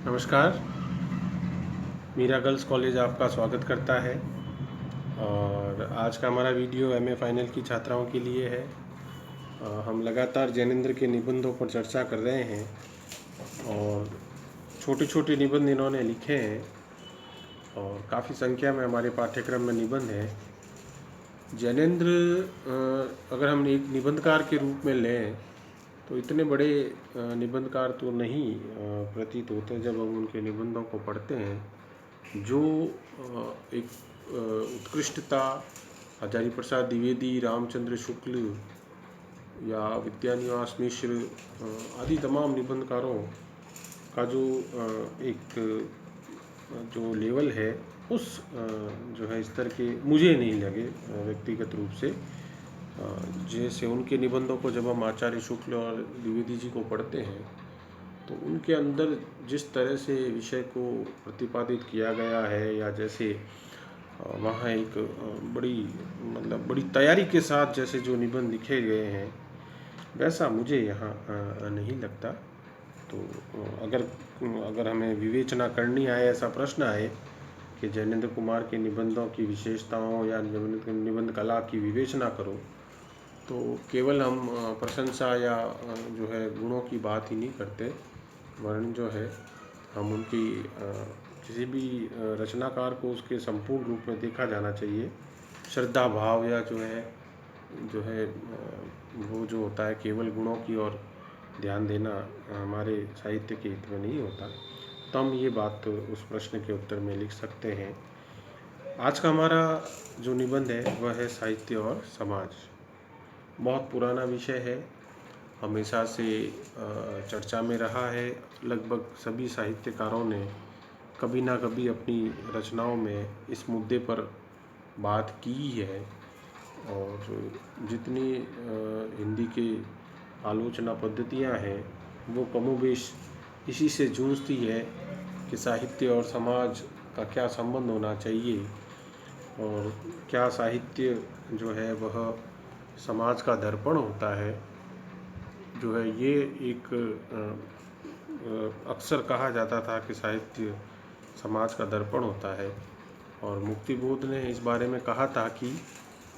नमस्कार। Meera girls college आपका स्वागत करता है और आज का हमारा वीडियो एमए फाइनल की छात्राओं के लिए है। हम लगातार जैनेंद्र के निबंधों पर चर्चा कर रहे हैं और छोटे छोटे निबंध इन्होंने लिखे हैं और काफ़ी संख्या में हमारे पाठ्यक्रम में निबंध है। जैनेंद्र अगर हम एक निबंधकार के रूप में लें तो इतने बड़े निबंधकार तो नहीं प्रतीत होते जब हम उनके निबंधों को पढ़ते हैं। जो एक उत्कृष्टता आचार्य प्रसाद द्विवेदी, रामचंद्र शुक्ल या विद्यानिवास मिश्र आदि तमाम निबंधकारों का जो एक जो लेवल है उस जो है स्तर के मुझे नहीं लगे व्यक्तिगत रूप से। जैसे उनके निबंधों को जब हम आचार्य शुक्ल और द्विवेदी जी को पढ़ते हैं तो उनके अंदर जिस तरह से विषय को प्रतिपादित किया गया है या जैसे वहाँ एक बड़ी तैयारी के साथ जैसे जो निबंध लिखे गए हैं वैसा मुझे यहाँ नहीं लगता। तो अगर हमें विवेचना करनी आए, ऐसा प्रश्न आए कि जैनेंद्र कुमार के निबंधों की विशेषताओं या निबंध कला की विवेचना करो, तो केवल हम प्रशंसा या जो है गुणों की बात ही नहीं करते, वरन जो है हम उनकी किसी भी रचनाकार को उसके संपूर्ण रूप में देखा जाना चाहिए। श्रद्धा भाव या जो है वो जो होता है केवल गुणों की ओर ध्यान देना हमारे साहित्य के हित में नहीं होता। तो हम ये बात उस प्रश्न के उत्तर में लिख सकते हैं। आज का हमारा जो निबंध है वह है साहित्य और समाज। बहुत पुराना विषय है, हमेशा से चर्चा में रहा है। लगभग सभी साहित्यकारों ने कभी ना कभी अपनी रचनाओं में इस मुद्दे पर बात की है और जितनी हिंदी के आलोचना पद्धतियाँ हैं वो कमोबेश इसी से जूझती है कि साहित्य और समाज का क्या संबंध होना चाहिए और क्या साहित्य जो है वह समाज का दर्पण होता है। जो है ये एक अक्सर कहा जाता था कि साहित्य समाज का दर्पण होता है और मुक्तिबोध ने इस बारे में कहा था कि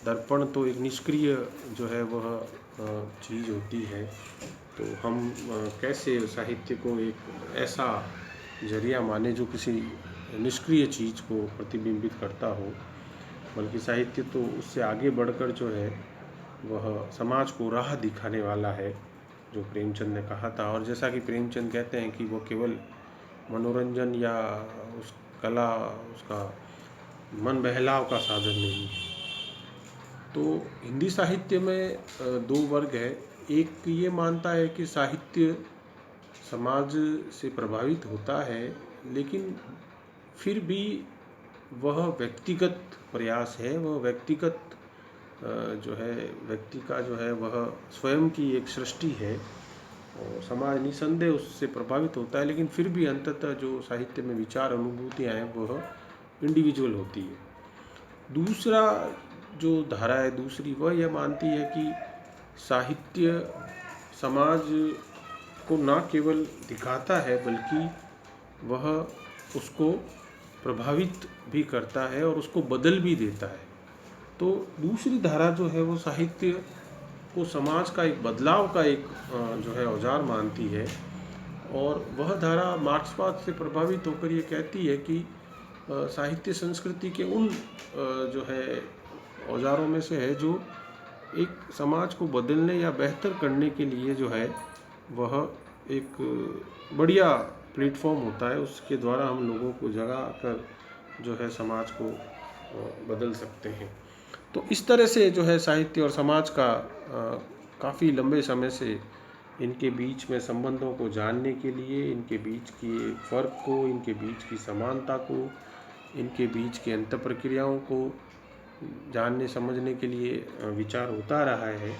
दर्पण तो एक निष्क्रिय जो है वह चीज़ होती है। तो हम कैसे साहित्य को एक ऐसा जरिया माने जो किसी निष्क्रिय चीज़ को प्रतिबिंबित करता हो, बल्कि साहित्य तो उससे आगे बढ़कर जो है वह समाज को राह दिखाने वाला है, जो प्रेमचंद ने कहा था। और जैसा कि प्रेमचंद कहते हैं कि वो केवल मनोरंजन या उस कला उसका मन बहलाव का साधन नहीं है। तो हिंदी साहित्य में दो वर्ग है। एक ये मानता है कि साहित्य समाज से प्रभावित होता है, लेकिन फिर भी वह व्यक्तिगत प्रयास है, वह व्यक्तिगत जो है व्यक्ति का जो है वह स्वयं की एक सृष्टि है और समाज निसंदेह उससे प्रभावित होता है, लेकिन फिर भी अंततः जो साहित्य में विचार अनुभूतियाँ हैं वह इंडिविजुअल होती है। दूसरा जो धारा है दूसरी, वह यह मानती है कि साहित्य समाज को न केवल दिखाता है बल्कि वह उसको प्रभावित भी करता है और उसको बदल भी देता है। तो दूसरी धारा जो है वो साहित्य को समाज का एक बदलाव का एक जो है औजार मानती है और वह धारा मार्क्सवाद से प्रभावित होकर ये कहती है कि साहित्य संस्कृति के उन जो है औजारों में से है जो एक समाज को बदलने या बेहतर करने के लिए जो है वह एक बढ़िया प्लेटफॉर्म होता है, उसके द्वारा हम लोगों को जगा कर जो है समाज को बदल सकते हैं। तो इस तरह से जो है साहित्य और समाज का काफ़ी लंबे समय से इनके बीच में संबंधों को जानने के लिए, इनके बीच के फ़र्क को, इनके बीच की समानता को, इनके बीच के अंत प्रक्रियाओं को जानने समझने के लिए विचार होता रहा है।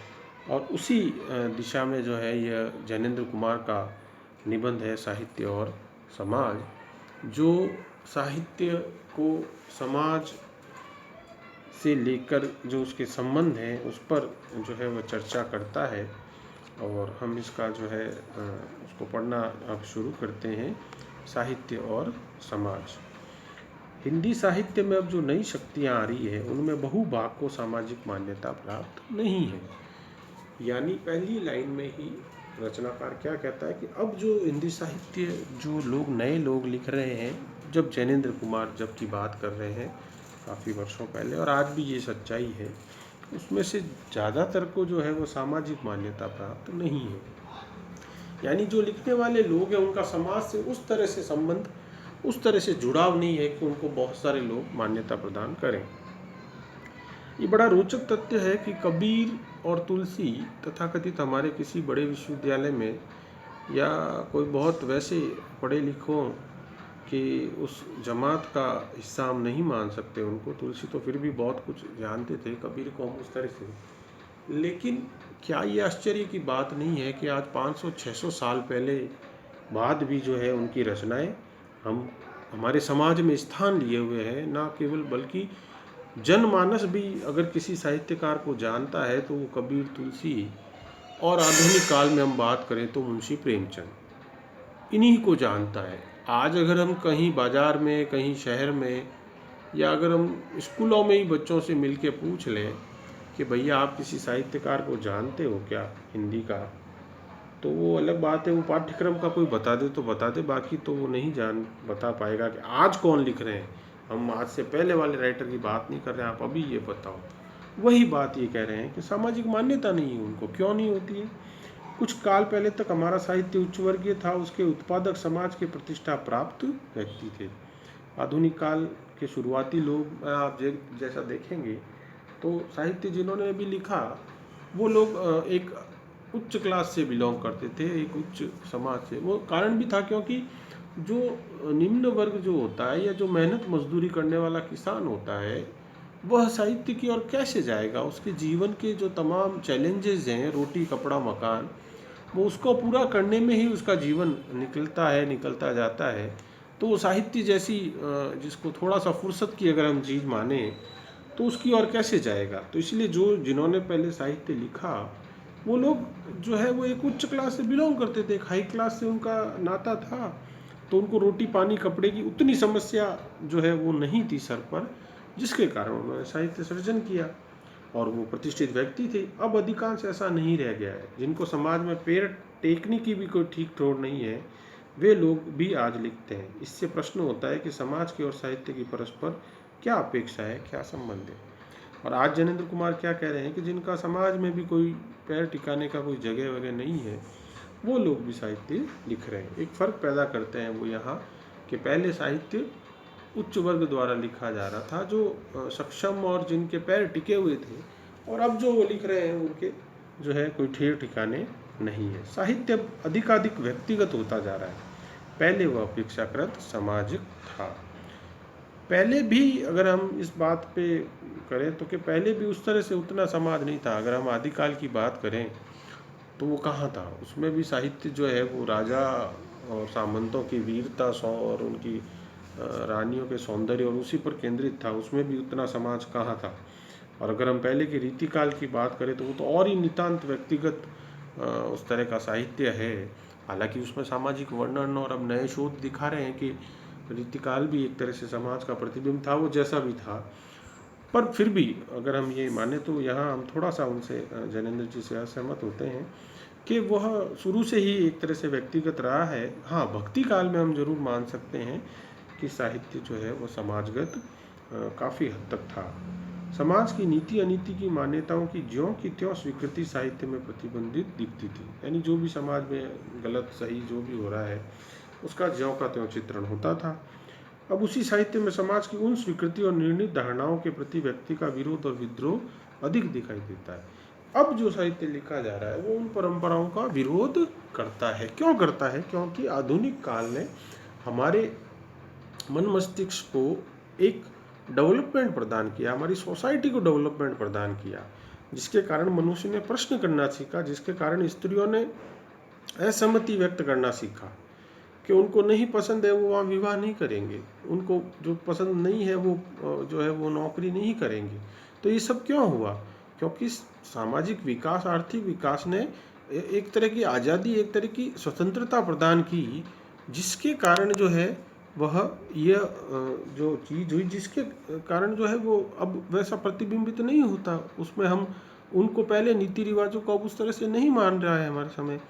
और उसी दिशा में जो है यह जैनेंद्र कुमार का निबंध है साहित्य और समाज, जो साहित्य को समाज से लेकर जो उसके संबंध हैं उस पर जो है वह चर्चा करता है। और हम इसका जो है उसको पढ़ना अब शुरू करते हैं। साहित्य और समाज। हिंदी साहित्य में अब जो नई शक्तियाँ आ रही है उनमें बहुभाग को सामाजिक मान्यता प्राप्त नहीं है। यानी पहली लाइन में ही रचनाकार क्या कहता है कि अब जो हिंदी साहित्य जो लोग नए लोग लिख रहे हैं, जब जैनेंद्र कुमार जब की बात कर रहे हैं काफ़ी वर्षों पहले, और आज भी ये सच्चाई है, उसमें से ज़्यादातर को जो है वो सामाजिक मान्यता प्राप्त नहीं है। यानी जो लिखने वाले लोग हैं उनका समाज से उस तरह से संबंध, उस तरह से जुड़ाव नहीं है कि उनको बहुत सारे लोग मान्यता प्रदान करें। ये बड़ा रोचक तथ्य है कि कबीर और तुलसी तथाकथित हमारे किसी बड़े विश्वविद्यालय में या कोई बहुत वैसे पढ़े लिखों कि उस जमात का हिस्सा हम नहीं मान सकते उनको। तुलसी तो फिर भी बहुत कुछ जानते थे, कबीर को हम उस तरह से। लेकिन क्या ये आश्चर्य की बात नहीं है कि आज 500-600 साल पहले बाद भी जो है उनकी रचनाएं हम हमारे समाज में स्थान लिए हुए हैं। ना केवल बल्कि जनमानस भी अगर किसी साहित्यकार को जानता है तो वो कबीर, तुलसी, और आधुनिक काल में हम बात करें तो मुंशी प्रेमचंद, इन्हीं को जानता है। आज अगर हम कहीं बाजार में, कहीं शहर में, या अगर हम स्कूलों में ही बच्चों से मिल के पूछ लें कि भैया आप किसी साहित्यकार को जानते हो क्या हिंदी का, तो वो अलग बात है, वो पाठ्यक्रम का कोई बता दे तो बता दे, बाकी तो वो नहीं बता पाएगा कि आज कौन लिख रहे हैं। हम आज से पहले वाले राइटर की बात नहीं कर रहे हैं, आप अभी ये बताओ। वही बात ये कह रहे हैं कि सामाजिक मान्यता नहीं है उनको। क्यों नहीं होती है? कुछ काल पहले तक हमारा साहित्य उच्च वर्गीय था, उसके उत्पादक समाज के प्रतिष्ठा प्राप्त व्यक्ति थे। आधुनिक काल के शुरुआती लोग आप जैसा देखेंगे तो साहित्य जिन्होंने भी लिखा वो लोग एक उच्च क्लास से बिलोंग करते थे, एक उच्च समाज से। वो कारण भी था क्योंकि जो निम्न वर्ग जो होता है या जो मेहनत मजदूरी करने वाला किसान होता है वह साहित्य की ओर कैसे जाएगा? उसके जीवन के जो तमाम चैलेंजेस हैं, रोटी कपड़ा मकान, वो उसको पूरा करने में ही उसका जीवन निकलता जाता है। तो साहित्य जैसी जिसको थोड़ा सा फुर्सत की अगर हम चीज़ माने तो उसकी ओर कैसे जाएगा? तो इसलिए जिन्होंने पहले साहित्य लिखा वो लोग जो है वो एक उच्च क्लास से बिलोंग करते थे, एक हाई क्लास से उनका नाता था। तो उनको रोटी पानी कपड़े की उतनी समस्या जो है वो नहीं थी सर पर, जिसके कारण उन्होंने साहित्य सर्जन किया और वो प्रतिष्ठित व्यक्ति थे। अब अधिकांश ऐसा नहीं रह गया है। जिनको समाज में पैर टेकने की भी कोई ठीक ठोर नहीं है वे लोग भी आज लिखते हैं। इससे प्रश्न होता है कि समाज की और साहित्य की परस्पर क्या अपेक्षा है, क्या संबंध है। और आज जैनेंद्र कुमार क्या कह रहे हैं कि जिनका समाज में भी कोई पैर टिकाने का कोई जगह वगैरह नहीं है वो लोग भी साहित्य लिख रहे हैं। एक फ़र्क पैदा करते हैं वो यहाँ कि पहले साहित्य उच्च वर्ग द्वारा लिखा जा रहा था जो सक्षम और जिनके पैर टिके हुए थे, और अब जो वो लिख रहे हैं उनके जो है कोई ठेर ठिकाने नहीं है। साहित्य अब अधिकाधिक व्यक्तिगत होता जा रहा है, पहले वह अपेक्षाकृत सामाजिक था। पहले भी अगर हम इस बात पे करें तो कि पहले भी उस तरह से उतना समाज नहीं था। अगर हम आदिकाल की बात करें तो वो कहाँ था? उसमें भी साहित्य जो है वो राजा और सामंतों की वीरता और उनकी रानियों के सौंदर्य और उसी पर केंद्रित था। उसमें भी उतना समाज कहाँ था? और अगर हम पहले के रीतिकाल की बात करें तो वो तो और ही नितांत व्यक्तिगत उस तरह का साहित्य है। हालांकि उसमें सामाजिक वर्णन और अब नए शोध दिखा रहे हैं कि रीतिकाल भी एक तरह से समाज का प्रतिबिंब था, वो जैसा भी था। पर फिर भी अगर हम ये माने तो यहाँ हम थोड़ा सा उनसे जैनेंद्र जी से असहमत होते हैं कि वह शुरू से ही एक तरह से व्यक्तिगत रहा है। हाँ, भक्ति काल में हम जरूर मान सकते हैं कि साहित्य जो है वो समाजगत काफ़ी हद तक था। समाज की नीति अनीति की मान्यताओं की ज्यों की त्यों स्वीकृति साहित्य में प्रतिबंधित दिखती थी। यानी जो भी समाज में गलत सही जो भी हो रहा है उसका ज्यों का त्यों चित्रण होता था। अब उसी साहित्य में समाज की उन स्वीकृति और निर्णीत धारणाओं के प्रति व्यक्ति का विरोध और विद्रोह अधिक दिखाई देता है। अब जो साहित्य लिखा जा रहा है वो उन परंपराओं का विरोध करता है। क्यों करता है? क्योंकि आधुनिक काल ने हमारे मन मस्तिष्क को एक डेवलपमेंट प्रदान किया, हमारी सोसाइटी को डेवलपमेंट प्रदान किया, जिसके कारण मनुष्य ने प्रश्न करना सीखा, जिसके कारण स्त्रियों ने असहमति व्यक्त करना सीखा कि उनको नहीं पसंद है वो वहाँ विवाह नहीं करेंगे, उनको जो पसंद नहीं है वो जो है वो नौकरी नहीं करेंगे। तो ये सब क्यों हुआ? क्योंकि सामाजिक विकास, आर्थिक विकास ने एक तरह की आज़ादी, एक तरह की स्वतंत्रता प्रदान की जिसके कारण जो है वह यह जो चीज़ हुई, जिसके कारण जो है वो अब वैसा प्रतिबिंबित नहीं होता उसमें। हम उनको पहले नीति रिवाजों को अब उस तरह से नहीं मान रहा है हमारे समय।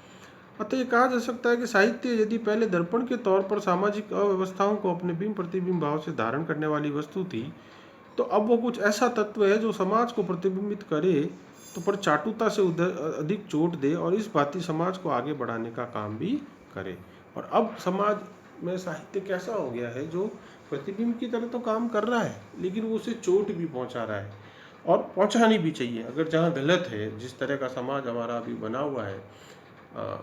अतः ये कहा जा सकता है कि साहित्य यदि पहले दर्पण के तौर पर सामाजिक अव्यवस्थाओं को अपने बिंब प्रतिबिंब भाव से धारण करने वाली वस्तु थी, तो अब वो कुछ ऐसा तत्व है जो समाज को प्रतिबिंबित करे तो पर चाटुता से अधिक चोट दे और इस भांति समाज को आगे बढ़ाने का काम भी करे। और अब समाज में साहित्य कैसा हो गया है, जो प्रतिबिंब की तरह तो काम कर रहा है लेकिन वो उसे चोट भी पहुंचा रहा है, और पहुंचानी भी चाहिए। अगर जहाँ गलत है, जिस तरह का समाज हमारा अभी बना हुआ है,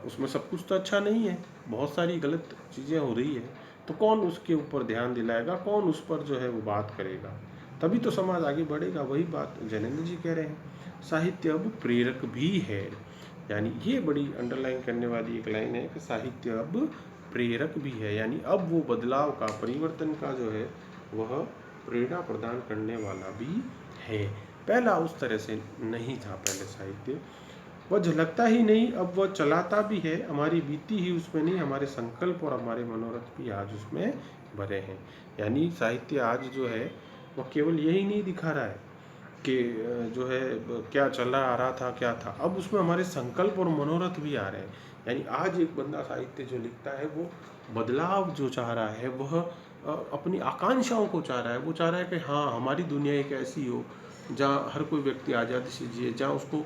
उसमें सब कुछ तो अच्छा नहीं है, बहुत सारी गलत चीज़ें हो रही है, तो कौन उसके ऊपर ध्यान दिलाएगा, कौन उस पर जो है वो बात करेगा, तभी तो समाज आगे बढ़ेगा। वही बात जैनेंद्र जी कह रहे हैं, साहित्य अब प्रेरक भी है। यानी ये बड़ी अंडरलाइन करने वाली एक लाइन है कि साहित्य अब प्रेरक भी है, यानी अब वो बदलाव का, परिवर्तन का जो है वह प्रेरणा प्रदान करने वाला भी है। पहला उस तरह से नहीं था, पहले साहित्य वह झलकता ही नहीं, अब वह चलाता भी है। हमारी बीती ही उसमें नहीं, हमारे संकल्प और हमारे मनोरथ भी आज उसमें भरे हैं। यानी साहित्य आज जो है वह केवल यही नहीं दिखा रहा है कि जो है क्या चल रहा आ रहा था क्या था, अब उसमें हमारे संकल्प और मनोरथ भी आ रहे हैं। यानी आज एक बंदा साहित्य जो लिखता है वो बदलाव जो चाह रहा है, वह अपनी आकांक्षाओं को चाह रहा है। वो चाह रहा है कि हाँ, हमारी दुनिया एक ऐसी हो जहाँ हर कोई व्यक्ति आज़ादी से जिए, जहाँ उसको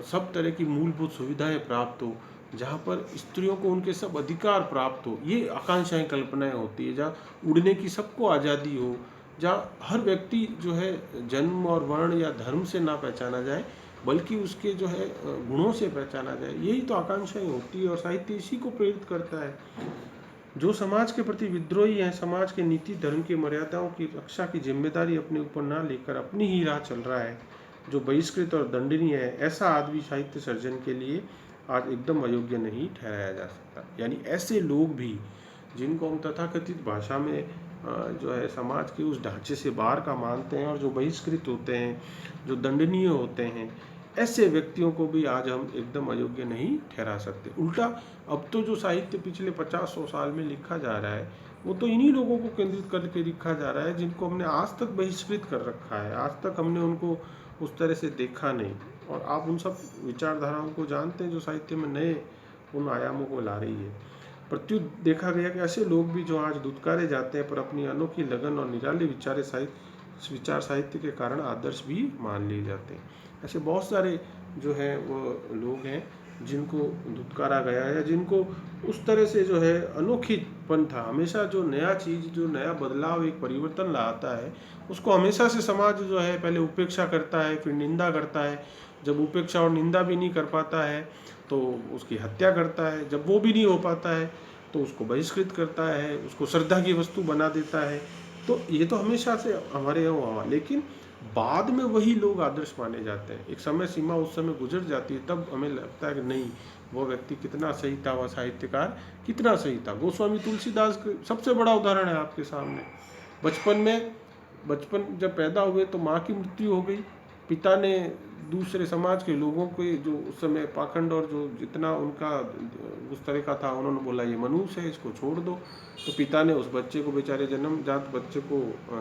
सब तरह की मूलभूत सुविधाएं प्राप्त हो, जहाँ पर स्त्रियों को उनके सब अधिकार प्राप्त हो। ये आकांक्षाएं, कल्पनाएं होती है। जहाँ उड़ने की सबको आज़ादी हो, जहाँ हर व्यक्ति जो है जन्म और वर्ण या धर्म से ना पहचाना जाए बल्कि उसके जो है गुणों से पहचाना जाए। यही तो आकांक्षाएं होती है और साहित्य इसी को प्रेरित करता है। जो समाज के प्रति विद्रोही है, समाज के नीति धर्म की मर्यादाओं की रक्षा की जिम्मेदारी अपने ऊपर ना लेकर अपनी ही राह चल रहा है, जो बहिष्कृत और दंडनीय है, ऐसा आदमी साहित्य सर्जन के लिए आज एकदम अयोग्य नहीं ठहराया जा सकता। यानी ऐसे लोग भी जिनको हम तथाकथित भाषा में जो है समाज के उस ढांचे से बाहर का मानते हैं और जो बहिष्कृत होते हैं, जो दंडनीय होते हैं, ऐसे व्यक्तियों को भी आज हम एकदम अयोग्य नहीं ठहरा सकते। उल्टा अब तो जो साहित्य पिछले 50-100 साल में लिखा जा रहा है वो तो इन्हीं लोगों को केंद्रित करके लिखा जा रहा है जिनको हमने आज तक बहिष्कृत कर रखा है, आज तक हमने उनको उस तरह से देखा नहीं। और आप उन सब विचारधाराओं को जानते हैं जो साहित्य में नए उन आयामों को ला रही है। प्रत्युत देखा गया कि ऐसे लोग भी जो आज दुत्कारे जाते हैं पर अपनी अनोखी लगन और निराले विचार साहित्य के कारण आदर्श भी मान लिए जाते हैं। ऐसे बहुत सारे जो है वो लोग हैं जिनको धुतकारा गया है, जिनको उस तरह से जो है अनोखीपन था। हमेशा जो नया चीज़, जो नया बदलाव, एक परिवर्तन लाता है, उसको हमेशा से समाज जो है पहले उपेक्षा करता है, फिर निंदा करता है। जब उपेक्षा और निंदा भी नहीं कर पाता है तो उसकी हत्या करता है, जब वो भी नहीं हो पाता है तो उसको बहिष्कृत करता है, उसको श्रद्धा की वस्तु बना देता है। तो ये तो हमेशा से हमारे यहाँ हुआ, लेकिन बाद में वही लोग आदर्श माने जाते हैं। एक समय सीमा उस समय गुजर जाती है, तब हमें लगता है कि नहीं, वो व्यक्ति कितना सही था, वह साहित्यकार कितना सही था। गोस्वामी तुलसीदास सबसे बड़ा उदाहरण है आपके सामने। बचपन जब पैदा हुए तो माँ की मृत्यु हो गई। पिता ने दूसरे समाज के लोगों के जो उस समय पाखंड और जो जितना उनका उस तरह का था, उन्होंने बोला ये मनुष्य है, इसको छोड़ दो। तो पिता ने उस बच्चे को, बेचारे जन्मजात बच्चे को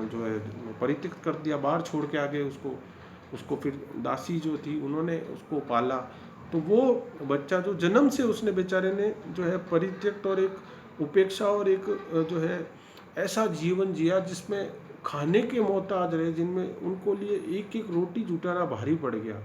जो है परित्यक्त कर दिया, बाहर छोड़ के आ गए उसको फिर दासी जो थी उन्होंने उसको पाला। तो वो बच्चा जो जन्म से उसने बेचारे ने जो है परित्यक्त और एक उपेक्षा और एक जो है ऐसा जीवन जिया जिसमें खाने के मोहताज रहे, जिनमें उनको लिए एक एक रोटी जुटाना भारी पड़ गया।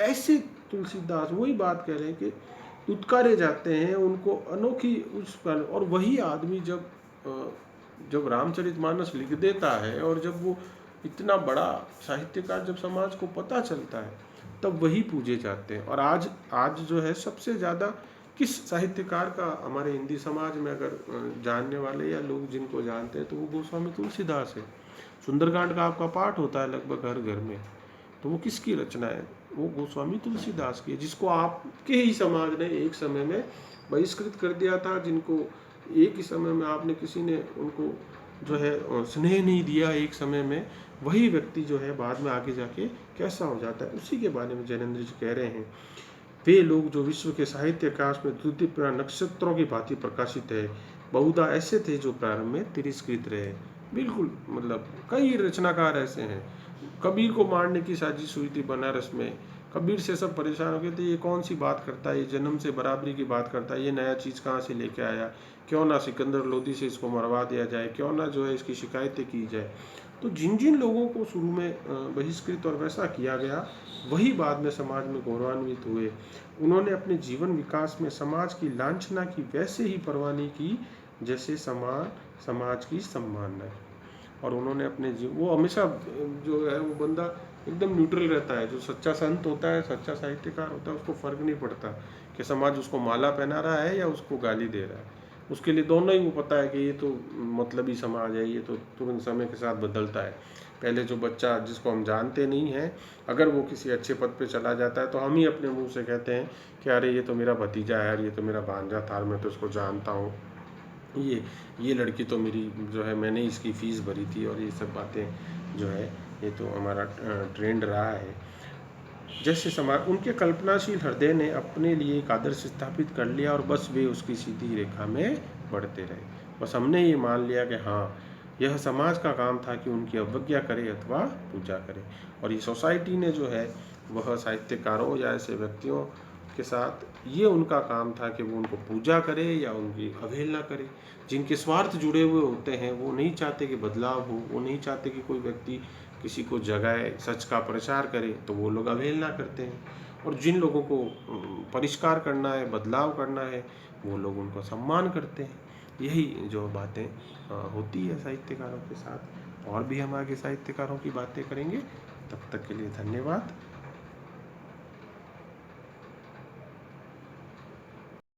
ऐसे तुलसीदास वही बात कह रहे हैं कि उत्कारे जाते हैं, उनको अनोखी उस पर। और वही आदमी जब रामचरितमानस लिख देता है और जब वो इतना बड़ा साहित्यकार, जब समाज को पता चलता है, तब वही पूजे जाते हैं। और आज जो है सबसे ज़्यादा किस साहित्यकार का हमारे हिंदी समाज में अगर जानने वाले या लोग जिनको जानते हैं तो वो गोस्वामी तुलसीदास है। सुंदरकांड का आपका पाठ होता है लगभग हर घर में, तो वो किसकी रचना है? वो गोस्वामी तुलसीदास की है, जिसको आपके ही समाज ने एक समय में बहिष्कृत कर दिया था, जिनको एक ही समय में आपने किसी ने उनको जो है स्नेह नहीं दिया एक समय में, वही व्यक्ति जो है बाद में आगे जाके कैसा हो जाता है, उसी के बारे में जैनेंद्र जी कह रहे हैं। वे लोग जो विश्व के साहित्य आकाश में द्वितीय नक्षत्रों की भांति प्रकाशित है, बहुधा ऐसे थे जो प्रारंभ में तिरस्कृत रहे। बिल्कुल, मतलब कई रचनाकार ऐसे हैं। कबीर को मारने की साजिश हुई थी बनारस में। कबीर से सब परेशान हो गए थे, ये कौन सी बात करता है, ये जन्म से बराबरी की बात करता है, ये नया चीज़ कहाँ से लेके आया, क्यों ना सिकंदर लोदी से इसको मरवा दिया जाए, क्यों ना जो है इसकी शिकायतें की जाए। तो जिन जिन लोगों को शुरू में बहिष्कृत और वैसा किया गया, वही बाद में समाज में गौरवान्वित हुए। उन्होंने अपने जीवन विकास में समाज की लांछना की वैसे ही परवाह नहीं की जैसे समाज की सम्मानना की। और उन्होंने अपने वो हमेशा जो है वो बंदा एकदम न्यूट्रल रहता है। जो सच्चा संत होता है, सच्चा साहित्यकार होता है, उसको फर्क नहीं पड़ता कि समाज उसको माला पहना रहा है या उसको गाली दे रहा है। उसके लिए दोनों ही वो पता है कि ये तो मतलबी समाज है, ये तो तुरंत समय के साथ बदलता है। पहले जो बच्चा जिसको हम जानते नहीं हैं, अगर वो किसी अच्छे पद पे चला जाता है तो हम ही अपने मुंह से कहते हैं कि अरे ये तो मेरा भतीजा है, ये तो मेरा भांजा था, मैं तो इसको जानता हूँ, ये लड़की तो मेरी जो है मैंने इसकी फ़ीस भरी थी। और ये सब बातें जो है ये तो हमारा ट्रेंड रहा है। जैसे समाज उनके कल्पनाशील हृदय ने अपने लिए एक आदर्श स्थापित कर लिया और बस वे उसकी सीधी रेखा में बढ़ते रहे। बस हमने ये मान लिया कि हाँ, यह समाज का काम था कि उनकी अवज्ञा करे अथवा पूजा करे। और ये सोसाइटी ने जो है वह साहित्यकारों या ऐसे व्यक्तियों के साथ ये उनका काम था कि वो उनको पूजा करे या उनकी अवहेलना करे। जिनके स्वार्थ जुड़े हुए होते हैं वो नहीं चाहते कि बदलाव हो, वो नहीं चाहते कि कोई व्यक्ति किसी को जगाए, सच का प्रचार करे, तो वो लोग अवहेलना करते हैं। और जिन लोगों को परिष्कार करना है, बदलाव करना है, वो लोग उनको सम्मान करते हैं। यही जो बातें होती है साहित्यकारों के साथ। और भी हम आगे साहित्यकारों की बातें करेंगे। तब तक के लिए धन्यवाद।